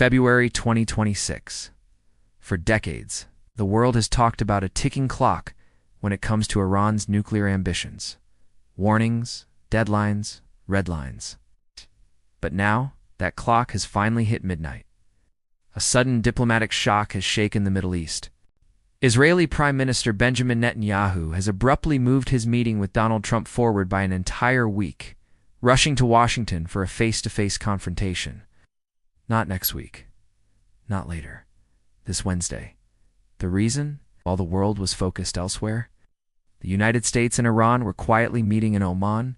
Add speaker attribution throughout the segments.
Speaker 1: February 2026. For decades, the world has talked about a ticking clock when it comes to Iran's nuclear ambitions. Warnings, deadlines, red lines. But now, that clock has finally hit midnight. A sudden diplomatic shock has shaken the Middle East. Israeli Prime Minister Benjamin Netanyahu has abruptly moved his meeting with Donald Trump forward by an entire week, rushing to Washington for a face-to-face confrontation. Not next week. Not later. This Wednesday. The reason? While the world was focused elsewhere, the United States and Iran were quietly meeting in Oman,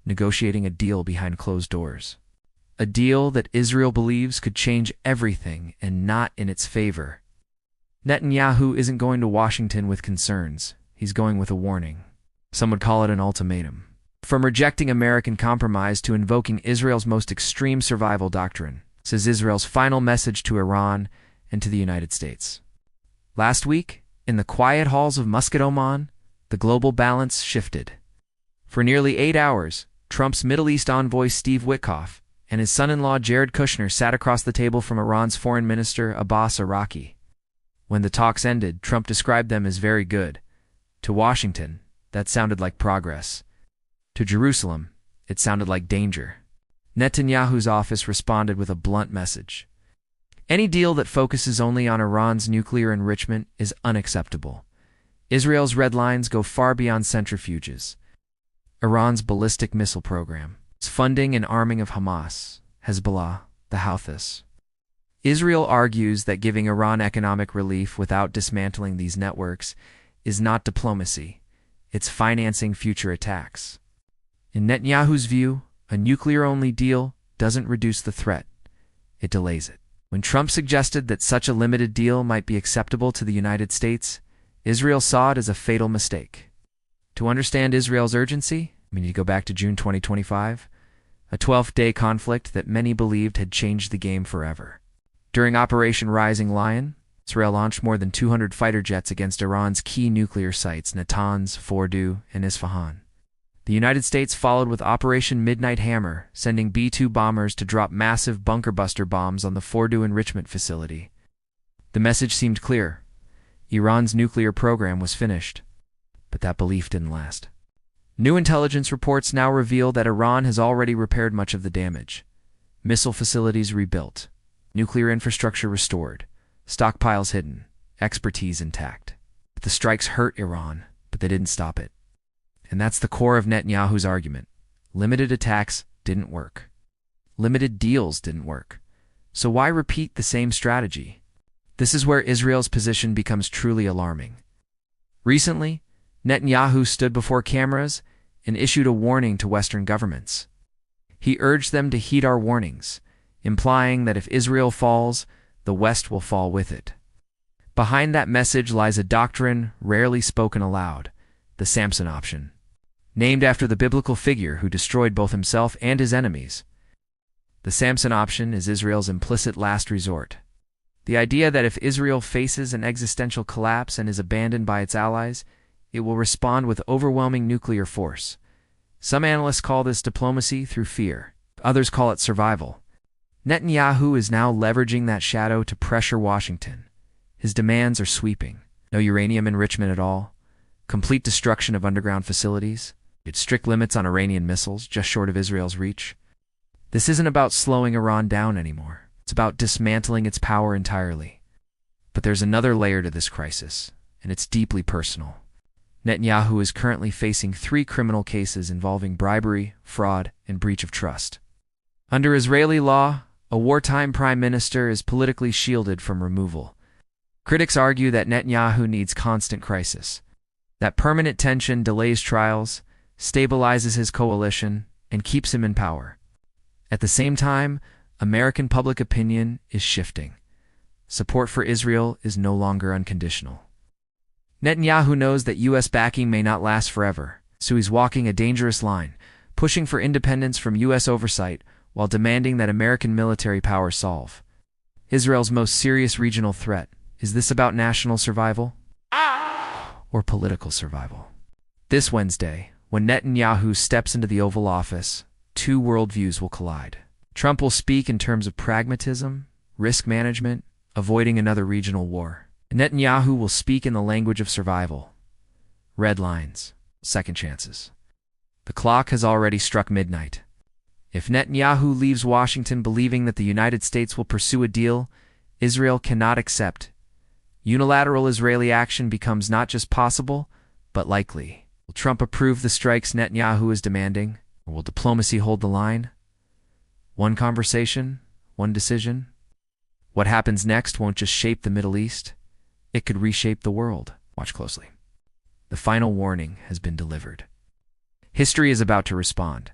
Speaker 1: negotiating a deal behind closed doors. A deal that Israel believes could change everything and not in its favor. Netanyahu isn't going to Washington with concerns. He's going with a warning. Some would call it an ultimatum. From rejecting American compromise to invoking Israel's most extreme survival doctrine, says Israel's final message to Iran and to the United States. Last week, in the quiet halls of Muscat, Oman, the global balance shifted. For nearly 8 hours, Trump's Middle East envoy Steve Witkoff and his son-in-law Jared Kushner sat across the table from Iran's Foreign Minister Abbas Araki. When the talks ended, Trump described them as very good. To Washington, that sounded like progress. To Jerusalem, it sounded like danger. Netanyahu's office responded with a blunt message. Any deal that focuses only on Iran's nuclear enrichment is unacceptable. Israel's red lines go far beyond centrifuges. Iran's ballistic missile program, its funding and arming of Hamas, Hezbollah, the Houthis. Israel argues that giving Iran economic relief without dismantling these networks is not diplomacy. It's financing future attacks. In Netanyahu's view, a nuclear-only deal doesn't reduce the threat. It delays it. When Trump suggested that such a limited deal might be acceptable to the United States, Israel saw it as a fatal mistake. To understand Israel's urgency, we need to go back to June 2025, a 12th-day conflict that many believed had changed the game forever. During Operation Rising Lion, Israel launched more than 200 fighter jets against Iran's key nuclear sites, Natanz, Fordow, and Isfahan. The United States followed with Operation Midnight Hammer, sending B-2 bombers to drop massive bunker-buster bombs on the Fordow enrichment facility. The message seemed clear. Iran's nuclear program was finished. But that belief didn't last. New intelligence reports now reveal that Iran has already repaired much of the damage. Missile facilities rebuilt. Nuclear infrastructure restored, stockpiles hidden, expertise intact. But the strikes hurt Iran, but they didn't stop it. And that's the core of Netanyahu's argument. Limited attacks didn't work. Limited deals didn't work. So why repeat the same strategy? This is where Israel's position becomes truly alarming. Recently, Netanyahu stood before cameras and issued a warning to Western governments. He urged them to heed our warnings, implying that if Israel falls, the West will fall with it. Behind that message lies a doctrine rarely spoken aloud, the Samson Option, named after the biblical figure who destroyed both himself and his enemies. The Samson Option is Israel's implicit last resort. The idea that if Israel faces an existential collapse and is abandoned by its allies, it will respond with overwhelming nuclear force. Some analysts call this diplomacy through fear. Others call it survival. Netanyahu is now leveraging that shadow to pressure Washington. His demands are sweeping. No uranium enrichment at all. Complete destruction of underground facilities. Strict limits on Iranian missiles, just short of Israel's reach. This isn't about slowing Iran down anymore. It's about dismantling its power entirely. But there's another layer to this crisis, and it's deeply personal. Netanyahu is currently facing 3 criminal cases involving bribery, fraud, and breach of trust. Under Israeli law, a wartime prime minister is politically shielded from removal. Critics argue that Netanyahu needs constant crisis. That permanent tension delays trials, stabilizes his coalition, and keeps him in power. At the same time, American public opinion is shifting. Support for Israel is no longer unconditional. Netanyahu knows that U.S. backing may not last forever, so he's walking a dangerous line, pushing for independence from U.S. oversight while demanding that American military power solve. Israel's most serious regional threat. Is this about national survival? Or political survival? This Wednesday, when Netanyahu steps into the Oval Office, 2 worldviews will collide. Trump will speak in terms of pragmatism, risk management, avoiding another regional war. Netanyahu will speak in the language of survival. Red lines, second chances. The clock has already struck midnight. If Netanyahu leaves Washington believing that the United States will pursue a deal Israel cannot accept, unilateral Israeli action becomes not just possible, but likely. Will Trump approve the strikes Netanyahu is demanding, or will diplomacy hold the line? One conversation, one decision. What happens next won't just shape the Middle East, it could reshape the world. Watch closely. The final warning has been delivered. History is about to respond.